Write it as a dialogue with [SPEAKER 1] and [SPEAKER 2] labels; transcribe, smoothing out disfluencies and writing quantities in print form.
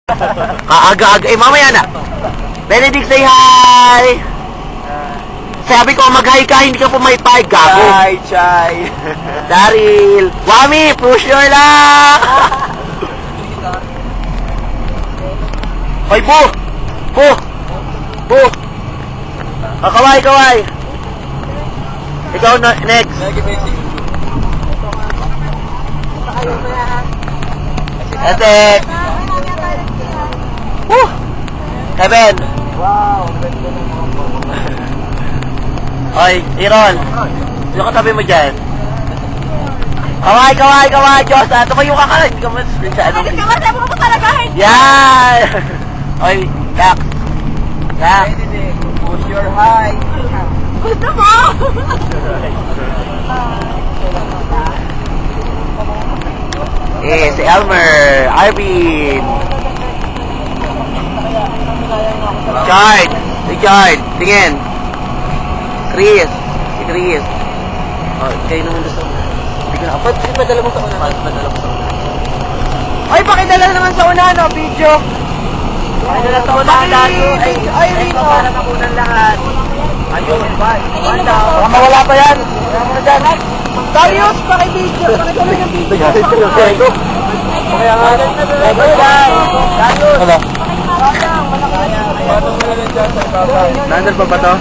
[SPEAKER 1] Kaaga-aga. Eh, mamaya na. Benedict, say hi! Sabi ko, mag-hi ka, hindi ka pumaypay. Gago.
[SPEAKER 2] Chai, chai.
[SPEAKER 1] Daryl. Wami, push your luck! Hoy, Bu! Bu! Bu! Kaway, kaway! Ikaw na, next. Ate! Kevin!
[SPEAKER 2] Wow.
[SPEAKER 1] Hoy, Iron! Sino ka tabi mo dyan? Kaway, kaway, kaway! Diyos, tumayo ka ka! Hindi ka mas-screen sa anong...
[SPEAKER 3] Hindi ka masama ko talaga.
[SPEAKER 1] Yan! Hoy, Jack! Jack!
[SPEAKER 2] Push your high.
[SPEAKER 3] Gusto mo?
[SPEAKER 1] Eh, si Elmer! Arvin! Chard! Si Chard! Tingin! Chris! Si Chris! Oh, kayo naman doon sa una. Hindi ko na... Sige, padala mo sa una. Padala mo sa una.
[SPEAKER 2] Ay, pakidala naman sa una, no? Video.
[SPEAKER 1] Padala sa una, Dario! Ay,
[SPEAKER 2] Rito.
[SPEAKER 1] para makunan lahat. Ayun, bye. Banda.
[SPEAKER 2] Baka mawala pa yan. Kaya mo na dyan. Darius, pakibidyo. Pakidala yung video.
[SPEAKER 1] Kaya nga. Darius!
[SPEAKER 2] Ano?
[SPEAKER 1] Nandun pa ba to?